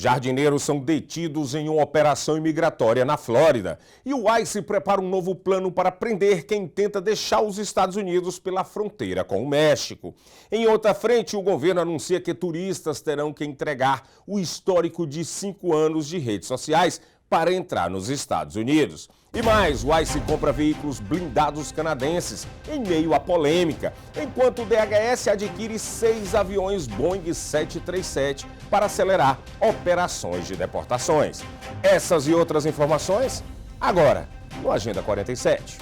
Jardineiros são detidos em uma operação imigratória na Flórida. E o ICE prepara um novo plano para prender quem tenta deixar os Estados Unidos pela fronteira com o México. Em outra frente, o governo anuncia que turistas terão que entregar o histórico de 5 anos de redes sociais para entrar nos Estados Unidos. E mais, o ICE compra veículos blindados canadenses em meio à polêmica, enquanto o DHS adquire 6 aviões Boeing 737 para acelerar operações de deportações. Essas e outras informações, agora, no Agenda 47.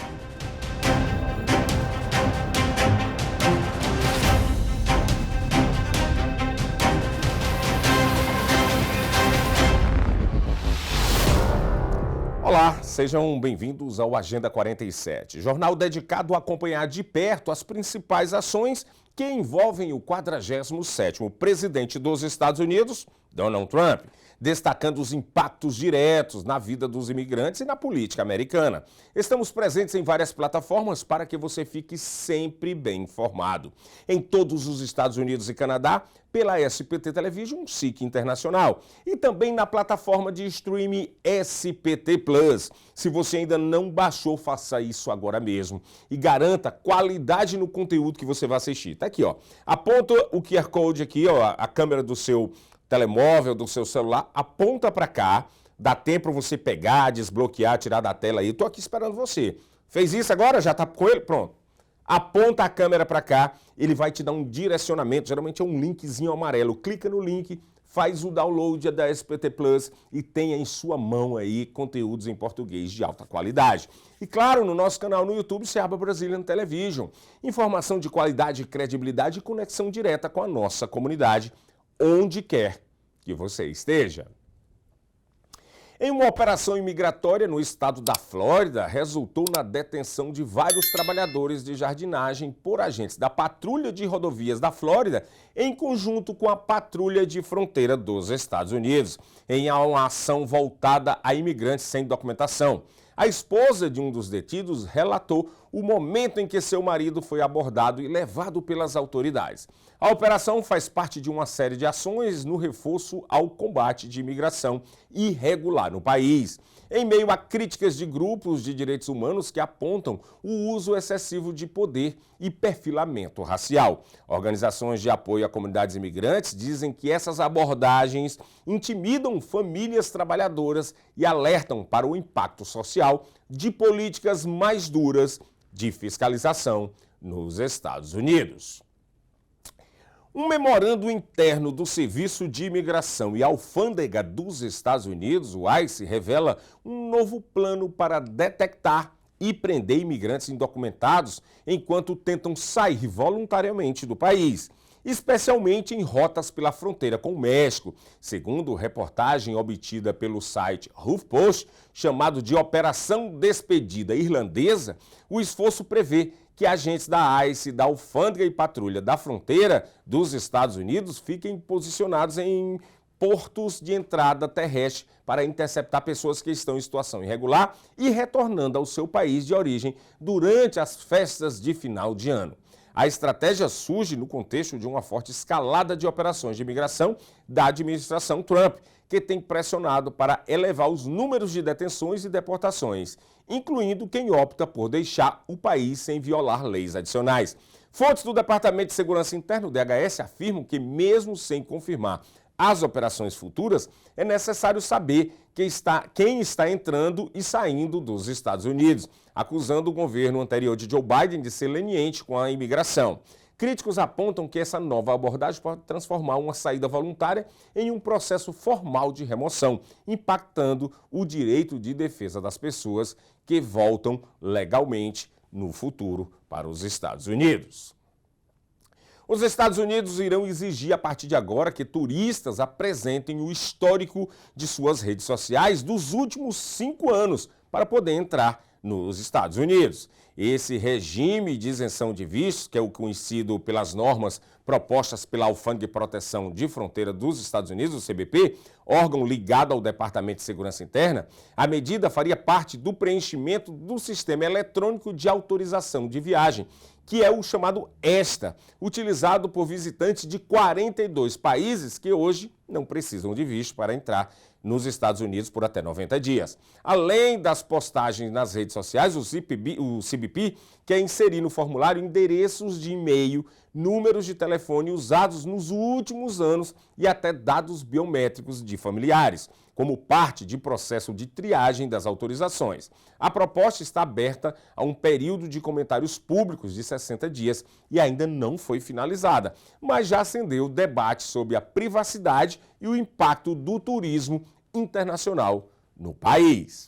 Olá, sejam bem-vindos ao Agenda 47, jornal dedicado a acompanhar de perto as principais ações que envolvem o 47º presidente dos Estados Unidos, Donald Trump, destacando os impactos diretos na vida dos imigrantes e na política americana. Estamos presentes em várias plataformas para que você fique sempre bem informado. Em todos os Estados Unidos e Canadá, pela SPT Television, SIC Internacional, e também na plataforma de streaming SPT Plus. Se você ainda não baixou, faça isso agora mesmo e garanta qualidade no conteúdo que você vai assistir. Tá aqui, ó. Aponta o QR Code aqui, ó, a câmera do seu telemóvel, do seu celular, aponta para cá, dá tempo para você pegar, desbloquear, tirar da tela aí. Tô aqui esperando você. Fez isso agora? Já tá com ele? Pronto. Aponta a câmera para cá, ele vai te dar um direcionamento, geralmente é um linkzinho amarelo. Clica no link, faz o download da SPT Plus e tenha em sua mão aí conteúdos em português de alta qualidade. E claro, no nosso canal no YouTube, Seaba Brazilian Television. Informação de qualidade, credibilidade e conexão direta com a nossa comunidade, onde quer que você esteja. Em uma operação imigratória no estado da Flórida, resultou na detenção de vários trabalhadores de jardinagem por agentes da Patrulha de Rodovias da Flórida, em conjunto com a Patrulha de Fronteira dos Estados Unidos, em uma ação voltada a imigrantes sem documentação. A esposa de um dos detidos relatou o momento em que seu marido foi abordado e levado pelas autoridades. A operação faz parte de uma série de ações no reforço ao combate de imigração irregular no país, em meio a críticas de grupos de direitos humanos que apontam o uso excessivo de poder e perfilamento racial. Organizações de apoio a comunidades imigrantes dizem que essas abordagens intimidam famílias trabalhadoras e alertam para o impacto social de políticas mais duras de fiscalização nos Estados Unidos. Um memorando interno do Serviço de Imigração e Alfândega dos Estados Unidos, o ICE, revela um novo plano para detectar e prender imigrantes indocumentados enquanto tentam sair voluntariamente do país, especialmente em rotas pela fronteira com o México. Segundo reportagem obtida pelo site HuffPost, chamado de Operação Despedida Irlandesa, o esforço prevê que agentes da ICE, da Alfândega e Patrulha da Fronteira dos Estados Unidos fiquem posicionados em portos de entrada terrestre para interceptar pessoas que estão em situação irregular e retornando ao seu país de origem durante as festas de final de ano. A estratégia surge no contexto de uma forte escalada de operações de imigração da administração Trump, que tem pressionado para elevar os números de detenções e deportações, incluindo quem opta por deixar o país sem violar leis adicionais. Fontes do Departamento de Segurança Interna, o DHS, afirmam que, mesmo sem confirmar as operações futuras, é necessário saber quem está entrando e saindo dos Estados Unidos, acusando o governo anterior de Joe Biden de ser leniente com a imigração. Críticos apontam que essa nova abordagem pode transformar uma saída voluntária em um processo formal de remoção, impactando o direito de defesa das pessoas que voltam legalmente no futuro para os Estados Unidos. Os Estados Unidos irão exigir a partir de agora que turistas apresentem o histórico de suas redes sociais dos últimos 5 anos para poder entrar nos Estados Unidos. Esse regime de isenção de vistos, que é o conhecido pelas normas propostas pela Alfândega e Proteção de Fronteira dos Estados Unidos, o CBP, órgão ligado ao Departamento de Segurança Interna, a medida faria parte do preenchimento do Sistema Eletrônico de Autorização de Viagem, que é o chamado ESTA, utilizado por visitantes de 42 países que hoje não precisam de visto para entrar nos Estados Unidos por até 90 dias. Além das postagens nas redes sociais, o CBP quer inserir no formulário endereços de e-mail, números de telefone usados nos últimos anos e até dados biométricos de familiares, como parte de processo de triagem das autorizações. A proposta está aberta a um período de comentários públicos de 60 dias e ainda não foi finalizada, mas já acendeu debate sobre a privacidade e o impacto do turismo internacional no país.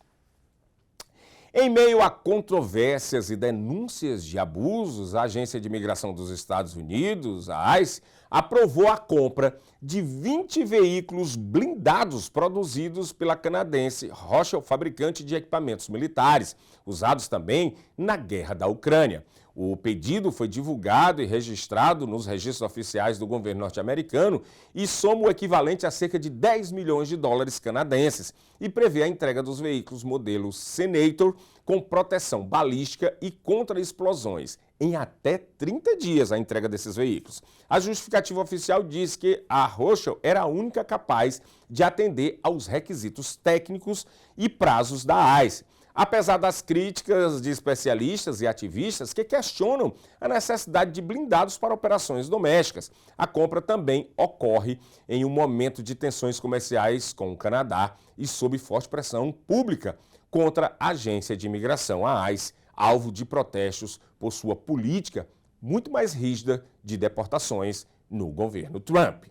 Em meio a controvérsias e denúncias de abusos, a Agência de Imigração dos Estados Unidos, a ICE, aprovou a compra de 20 veículos blindados produzidos pela canadense Rochelle, fabricante de equipamentos militares, usados também na guerra da Ucrânia. O pedido foi divulgado e registrado nos registros oficiais do governo norte-americano e soma o equivalente a cerca de 10 milhões de dólares canadenses e prevê a entrega dos veículos modelo Senator com proteção balística e contra explosões em até 30 dias a entrega desses veículos. A justificativa oficial diz que a Rochelle era a única capaz de atender aos requisitos técnicos e prazos da ICE. Apesar das críticas de especialistas e ativistas que questionam a necessidade de blindados para operações domésticas, a compra também ocorre em um momento de tensões comerciais com o Canadá e sob forte pressão pública contra a Agência de Imigração, a ICE, alvo de protestos por sua política muito mais rígida de deportações no governo Trump.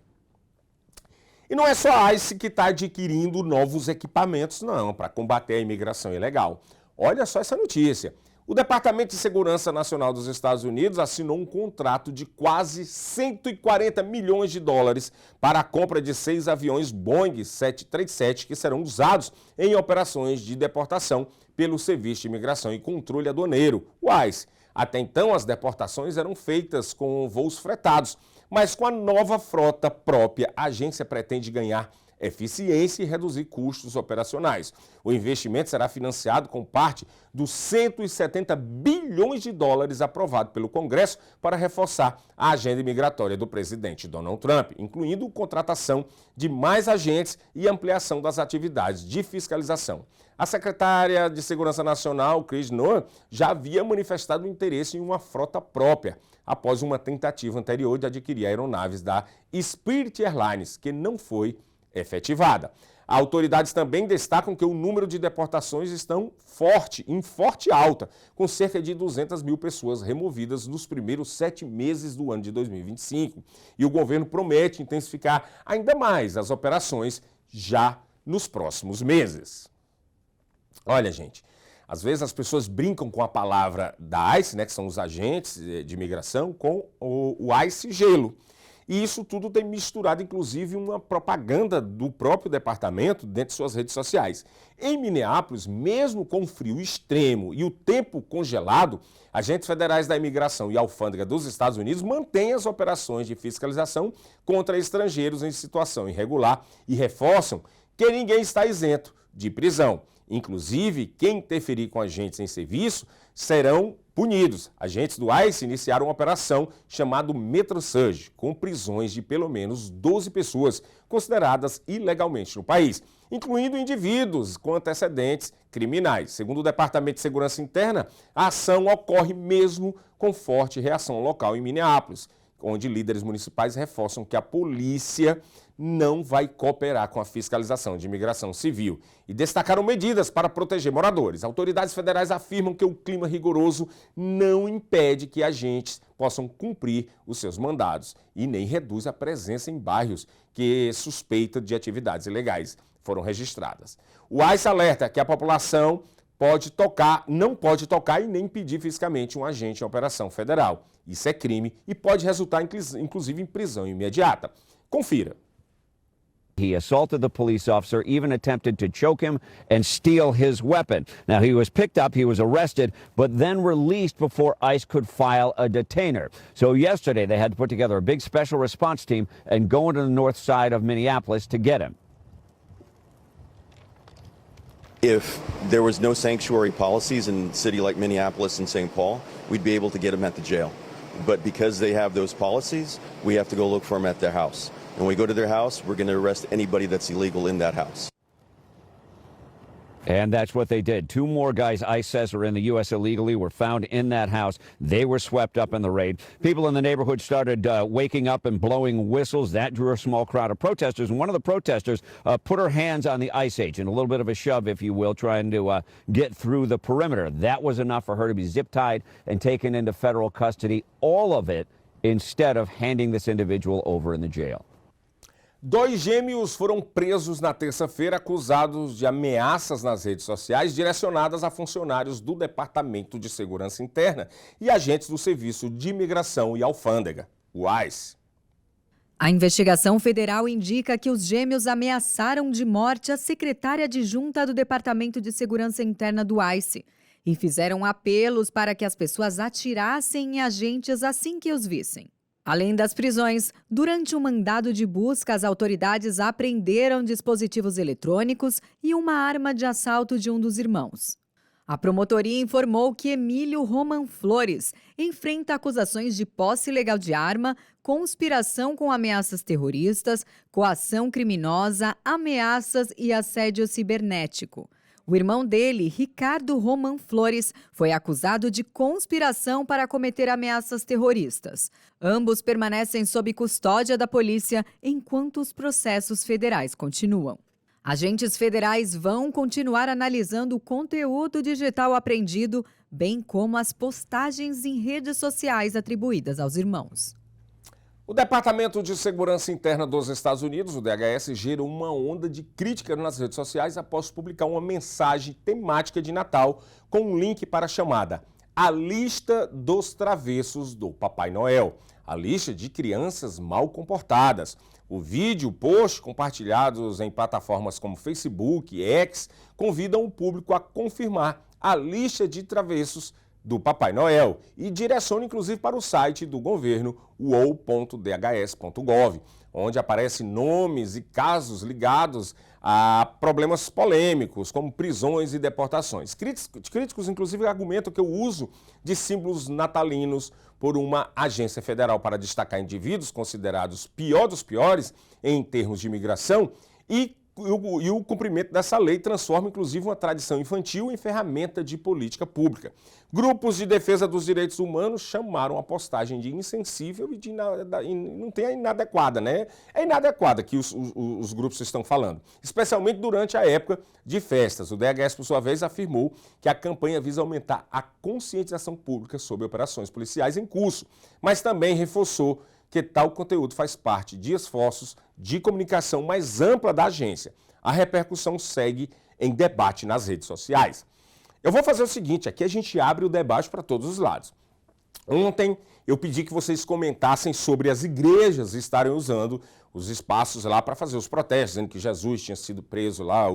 E não é só a ICE que está adquirindo novos equipamentos, não, para combater a imigração ilegal. Olha só essa notícia. O Departamento de Segurança Nacional dos Estados Unidos assinou um contrato de quase 140 milhões de dólares para a compra de 6 aviões Boeing 737 que serão usados em operações de deportação pelo Serviço de Imigração e Controle Aduaneiro, o ICE. Até então, as deportações eram feitas com voos fretados, mas com a nova frota própria, a agência pretende ganhar eficiência e reduzir custos operacionais. O investimento será financiado com parte dos 170 bilhões de dólares aprovado pelo Congresso para reforçar a agenda imigratória do presidente Donald Trump, incluindo contratação de mais agentes e ampliação das atividades de fiscalização. A secretária de Segurança Nacional, Chris Noem, já havia manifestado interesse em uma frota própria, após uma tentativa anterior de adquirir aeronaves da Spirit Airlines, que não foi efetivada. Autoridades também destacam que o número de deportações estão em forte alta, com cerca de 200 mil pessoas removidas nos primeiros 7 meses do ano de 2025. E o governo promete intensificar ainda mais as operações já nos próximos meses. Olha, gente, às vezes as pessoas brincam com a palavra da ICE, né, que são os agentes de imigração, com o ICE gelo. E isso tudo tem misturado, inclusive, uma propaganda do próprio departamento dentro de suas redes sociais. Em Minneapolis, mesmo com o frio extremo e o tempo congelado, agentes federais da imigração e alfândega dos Estados Unidos mantêm as operações de fiscalização contra estrangeiros em situação irregular e reforçam que ninguém está isento de prisão. Inclusive, quem interferir com agentes em serviço serão punidos. Agentes do ICE iniciaram uma operação chamada MetroSurge, com prisões de pelo menos 12 pessoas consideradas ilegalmente no país, incluindo indivíduos com antecedentes criminais. Segundo o Departamento de Segurança Interna, a ação ocorre mesmo com forte reação local em Minneapolis, onde líderes municipais reforçam que a polícia não vai cooperar com a fiscalização de imigração civil e destacaram medidas para proteger moradores. Autoridades federais afirmam que o clima rigoroso não impede que agentes possam cumprir os seus mandados e nem reduz a presença em bairros que suspeita de atividades ilegais foram registradas. O ICE alerta que a população não pode tocar e nem impedir fisicamente um agente em operação federal. Isso é crime e pode resultar, inclusive, em prisão imediata. Confira. He assaulted the police officer, even attempted to choke him and steal his weapon. Now, he was picked up, he was arrested, but then released before ICE could file a detainer. So yesterday, they had to put together a big special response team and go into the north side of Minneapolis to get him. If there was no sanctuary policies in a city like Minneapolis and St. Paul, we'd be able to get him at the jail. But because they have those policies, we have to go look for him at their house. And when we go to their house, we're going to arrest anybody that's illegal in that house. And that's what they did. 2 more guys, ICE says, are in the U.S. illegally, were found in that house. They were swept up in the raid. People in the neighborhood started waking up and blowing whistles. That drew a small crowd of protesters. And one of the protesters put her hands on the ICE agent, a little bit of a shove, if you will, trying to get through the perimeter. That was enough for her to be zip-tied and taken into federal custody. All of it instead of handing this individual over in the jail. 2 gêmeos foram presos na terça-feira acusados de ameaças nas redes sociais direcionadas a funcionários do Departamento de Segurança Interna e agentes do Serviço de Imigração e Alfândega, o ICE. A investigação federal indica que os gêmeos ameaçaram de morte a secretária adjunta do Departamento de Segurança Interna do ICE e fizeram apelos para que as pessoas atirassem em agentes assim que os vissem. Além das prisões, durante um mandado de busca, as autoridades apreenderam dispositivos eletrônicos e uma arma de assalto de um dos irmãos. A promotoria informou que Emílio Roman Flores enfrenta acusações de posse ilegal de arma, conspiração com ameaças terroristas, coação criminosa, ameaças e assédio cibernético. O irmão dele, Ricardo Roman Flores, foi acusado de conspiração para cometer ameaças terroristas. Ambos permanecem sob custódia da polícia enquanto os processos federais continuam. Agentes federais vão continuar analisando o conteúdo digital apreendido, bem como as postagens em redes sociais atribuídas aos irmãos. O Departamento de Segurança Interna dos Estados Unidos, o DHS, gerou uma onda de crítica nas redes sociais após publicar uma mensagem temática de Natal com um link para a chamada A Lista dos Travessos do Papai Noel, a lista de crianças mal comportadas. O vídeo, post compartilhados em plataformas como Facebook e X convidam o público a confirmar a lista de travessos do Papai Noel e direciona inclusive para o site do governo, uol.dhs.gov, onde aparecem nomes e casos ligados a problemas polêmicos, como prisões e deportações. Críticos, inclusive, argumentam que o uso de símbolos natalinos por uma agência federal para destacar indivíduos considerados pior dos piores em termos de imigração e o cumprimento dessa lei transforma, inclusive, uma tradição infantil em ferramenta de política pública. Grupos de defesa dos direitos humanos chamaram a postagem de insensível e não tem a inadequada, né? É inadequada que os grupos estão falando, especialmente durante a época de festas. O DHS, por sua vez, afirmou que a campanha visa aumentar a conscientização pública sobre operações policiais em curso, mas também reforçou que tal conteúdo faz parte de esforços de comunicação mais ampla da agência. A repercussão segue em debate nas redes sociais. Eu vou fazer o seguinte, aqui a gente abre o debate para todos os lados. Ontem eu pedi que vocês comentassem sobre as igrejas estarem usando os espaços lá para fazer os protestos, dizendo que Jesus tinha sido preso lá,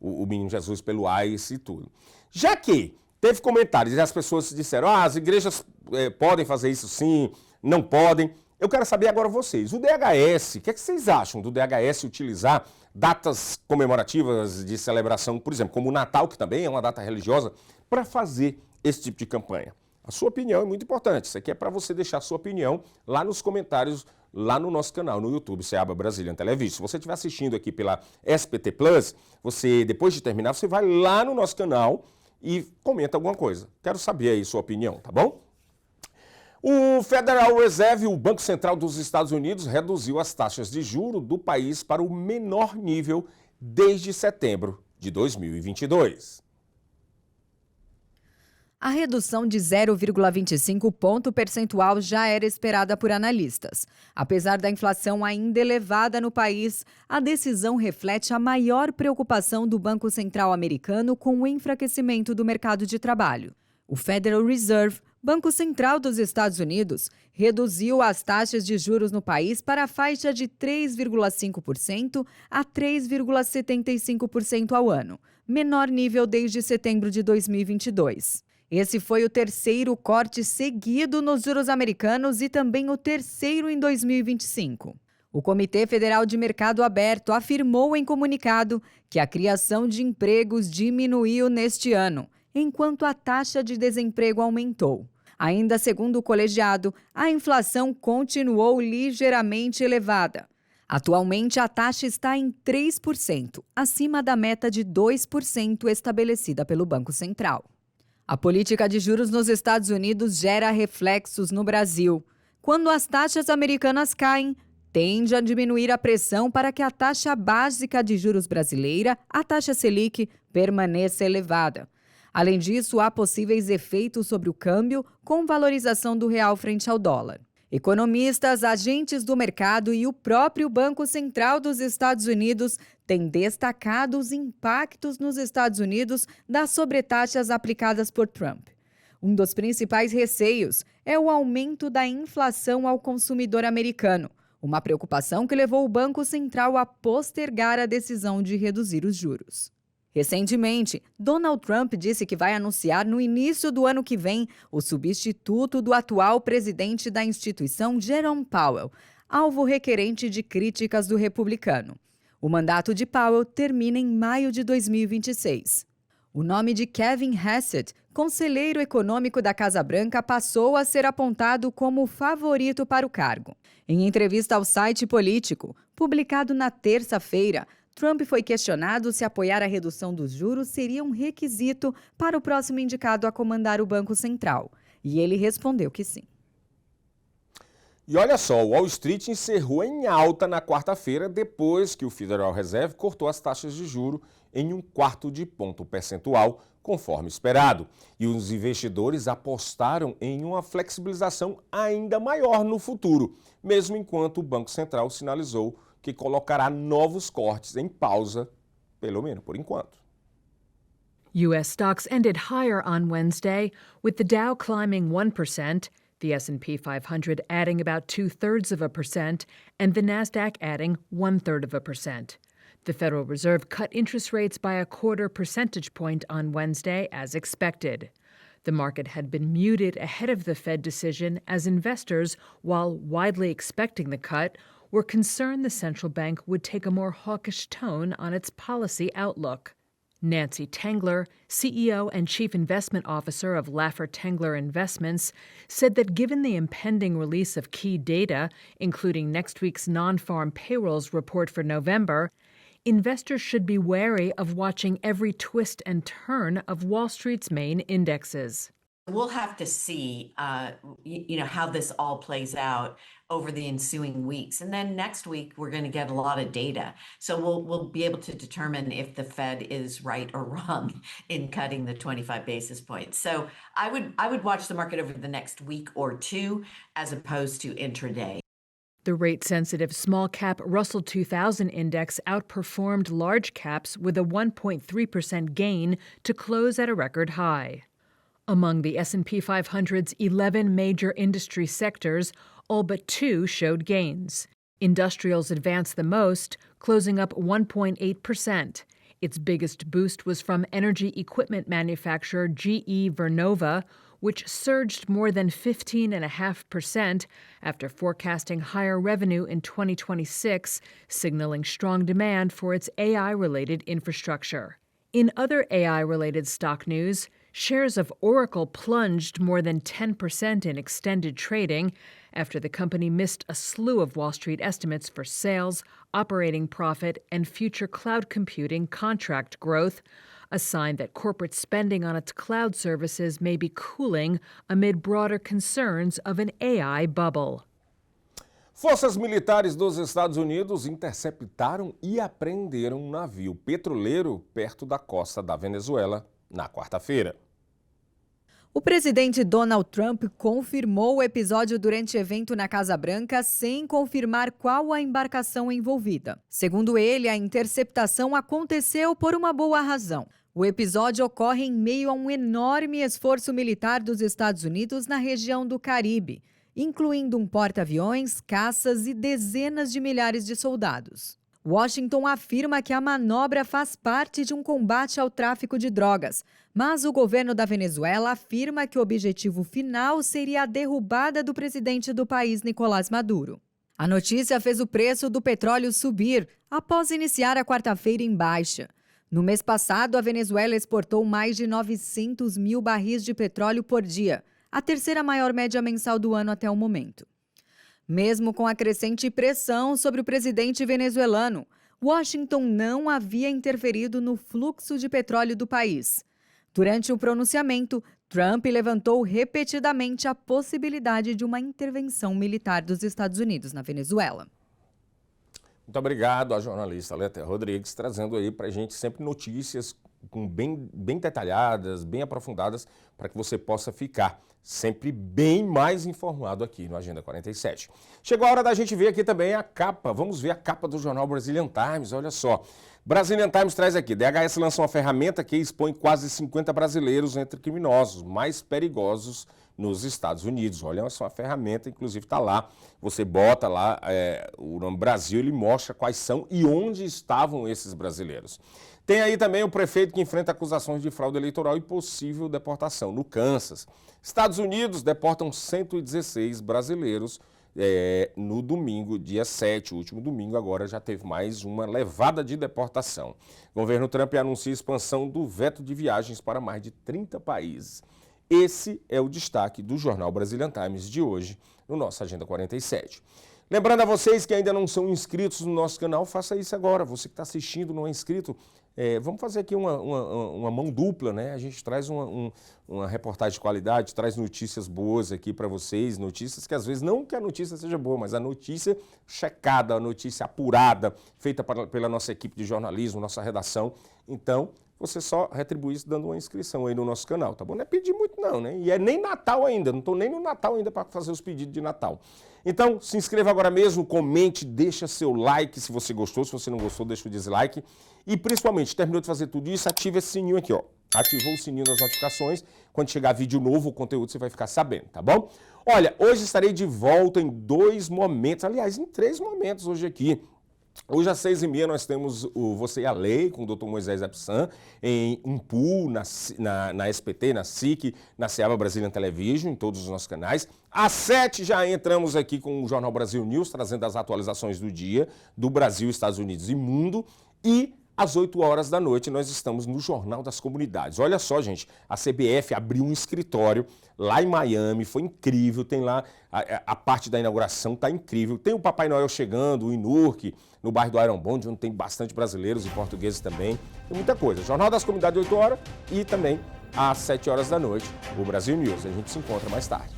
o menino Jesus pelo ICE e tudo. Já que teve comentários e as pessoas disseram, as igrejas podem fazer isso sim, não podem. Eu quero saber agora vocês, o DHS, o que é que vocês acham do DHS utilizar datas comemorativas de celebração, por exemplo, como o Natal, que também é uma data religiosa, para fazer esse tipo de campanha? A sua opinião é muito importante, isso aqui é para você deixar a sua opinião lá nos comentários, lá no nosso canal, no YouTube, Seaba Brazilian Television. Se você estiver assistindo aqui pela SPT Plus, você, depois de terminar, você vai lá no nosso canal e comenta alguma coisa. Quero saber aí sua opinião, tá bom? O Federal Reserve, o Banco Central dos Estados Unidos, reduziu as taxas de juros do país para o menor nível desde setembro de 2022. A redução de 0,25 ponto percentual já era esperada por analistas. Apesar da inflação ainda elevada no país, a decisão reflete a maior preocupação do Banco Central americano com o enfraquecimento do mercado de trabalho. O Federal Reserve, Banco Central dos Estados Unidos, reduziu as taxas de juros no país para a faixa de 3,5% a 3,75% ao ano, menor nível desde setembro de 2022. Esse foi o terceiro corte seguido nos juros americanos e também o terceiro em 2025. O Comitê Federal de Mercado Aberto afirmou em comunicado que a criação de empregos diminuiu neste ano, enquanto a taxa de desemprego aumentou. Ainda segundo o colegiado, a inflação continuou ligeiramente elevada. Atualmente, a taxa está em 3%, acima da meta de 2% estabelecida pelo Banco Central. A política de juros nos Estados Unidos gera reflexos no Brasil. Quando as taxas americanas caem, tende a diminuir a pressão para que a taxa básica de juros brasileira, a taxa Selic, permaneça elevada. Além disso, há possíveis efeitos sobre o câmbio com valorização do real frente ao dólar. Economistas, agentes do mercado e o próprio Banco Central dos Estados Unidos têm destacado os impactos nos Estados Unidos das sobretaxas aplicadas por Trump. Um dos principais receios é o aumento da inflação ao consumidor americano, uma preocupação que levou o Banco Central a postergar a decisão de reduzir os juros. Recentemente, Donald Trump disse que vai anunciar no início do ano que vem o substituto do atual presidente da instituição, Jerome Powell, alvo requerente de críticas do republicano. O mandato de Powell termina em maio de 2026. O nome de Kevin Hassett, conselheiro econômico da Casa Branca, passou a ser apontado como o favorito para o cargo. Em entrevista ao site Político, publicado na terça-feira, Trump foi questionado se apoiar a redução dos juros seria um requisito para o próximo indicado a comandar o Banco Central. E ele respondeu que sim. E olha só, o Wall Street encerrou em alta na quarta-feira depois que o Federal Reserve cortou as taxas de juros em 0,25 ponto percentual, conforme esperado. E os investidores apostaram em uma flexibilização ainda maior no futuro, mesmo enquanto o Banco Central sinalizou que colocará novos cortes em pausa, pelo menos por enquanto. U.S. stocks ended higher on Wednesday, with the Dow climbing 1%, the S&P 500 adding about 0.2%, and the Nasdaq adding 0.33%. The Federal Reserve cut interest rates by 0.25 percentage point on Wednesday, as expected. The market had been muted ahead of the Fed decision as investors, while widely expecting the cut, were concerned the central bank would take a more hawkish tone on its policy outlook. Nancy Tengler, CEO and Chief Investment Officer of Laffer Tengler Investments, said that given the impending release of key data, including next week's non-farm payrolls report for November, investors should be wary of watching every twist and turn of Wall Street's main indexes. We'll have to see, how this all plays out over the ensuing weeks. And then next week, we're going to get a lot of data. So we'll be able to determine if the Fed is right or wrong in cutting the 25 basis points. So I would watch the market over the next week or two as opposed to intraday. The rate-sensitive small-cap Russell 2000 index outperformed large caps with a 1.3% gain to close at a record high. Among the S&P 500's 11 major industry sectors, all but 2 showed gains. Industrials advanced the most, closing up 1.8%. Its biggest boost was from energy equipment manufacturer GE Vernova, which surged more than 15.5% after forecasting higher revenue in 2026, signaling strong demand for its AI-related infrastructure. In other AI-related stock news, shares of Oracle plunged more than 10% in extended trading after the company missed a slew of Wall Street estimates for sales, operating profit, and future cloud computing contract growth, a sign that corporate spending on its cloud services may be cooling amid broader concerns of an AI bubble. Forças militares dos Estados Unidos interceptaram e apreenderam um navio petroleiro perto da costa da Venezuela na quarta-feira. O presidente Donald Trump confirmou o episódio durante evento na Casa Branca sem confirmar qual a embarcação envolvida. Segundo ele, a interceptação aconteceu por uma boa razão. O episódio ocorre em meio a um enorme esforço militar dos Estados Unidos na região do Caribe, incluindo um porta-aviões, caças e dezenas de milhares de soldados. Washington afirma que a manobra faz parte de um combate ao tráfico de drogas, mas o governo da Venezuela afirma que o objetivo final seria a derrubada do presidente do país, Nicolás Maduro. A notícia fez o preço do petróleo subir após iniciar a quarta-feira em baixa. No mês passado, a Venezuela exportou mais de 900 mil barris de petróleo por dia, a terceira maior média mensal do ano até o momento. Mesmo com a crescente pressão sobre o presidente venezuelano, Washington não havia interferido no fluxo de petróleo do país. Durante o pronunciamento, Trump levantou repetidamente a possibilidade de uma intervenção militar dos Estados Unidos na Venezuela. Muito obrigado à jornalista Letéia Rodrigues, trazendo aí para a gente sempre notícias bem detalhadas, bem aprofundadas, para que você possa ficar sempre bem mais informado aqui no Agenda 47. Chegou a hora da gente ver aqui também a capa. Vamos ver a capa do jornal Brazilian Times, olha só. Brazilian Times traz aqui, DHS lança uma ferramenta que expõe quase 50 brasileiros entre criminosos mais perigosos nos Estados Unidos. Olha só, a ferramenta, inclusive, está lá. Você bota lá o nome Brasil, ele mostra quais são e onde estavam esses brasileiros. Tem aí também o prefeito que enfrenta acusações de fraude eleitoral e possível deportação no Kansas. Estados Unidos deportam 116 brasileiros no domingo, dia 7, o último domingo, agora já teve mais uma levada de deportação. O governo Trump anuncia expansão do veto de viagens para mais de 30 países. Esse é o destaque do jornal Brazilian Times de hoje, no nosso Agenda 47. Lembrando a vocês que ainda não são inscritos no nosso canal, faça isso agora. Você que está assistindo não é inscrito, vamos fazer aqui uma mão dupla, né? A gente traz uma reportagem de qualidade, traz notícias boas aqui para vocês, notícias que às vezes não que a notícia seja boa, mas a notícia checada, a notícia apurada, feita pela nossa equipe de jornalismo, nossa redação. Então, você só retribui isso dando uma inscrição aí no nosso canal, tá bom? Não é pedir muito não, né? E é nem Natal ainda, não estou nem no Natal ainda para fazer os pedidos de Natal. Então, se inscreva agora mesmo, comente, deixa seu like se você gostou, se você não gostou, deixa o dislike. E principalmente, terminou de fazer tudo isso, ative esse sininho aqui, ó. Ativou o sininho das notificações, quando chegar vídeo novo, o conteúdo você vai ficar sabendo, tá bom? Olha, hoje estarei de volta em 2 momentos, aliás, em 3 momentos hoje aqui. Hoje às 6h30 nós temos o Você e a Lei com o Dr. Moisés Epsan em Umpu, na SPT, na SIC, na Seaba Brazilian Television, em todos os nossos canais. Às 7 já entramos aqui com o Jornal Brasil News, trazendo as atualizações do dia do Brasil, Estados Unidos e mundo. E às 8 horas da noite nós estamos no Jornal das Comunidades. Olha só, gente, a CBF abriu um escritório lá em Miami, foi incrível, tem lá a parte da inauguração, tá incrível. Tem o Papai Noel chegando, o Inurque, no bairro do Iron Bond, onde tem bastante brasileiros e portugueses também. Tem muita coisa. Jornal das Comunidades 8 horas e também às 7 horas da noite, o Brasil News. A gente se encontra mais tarde.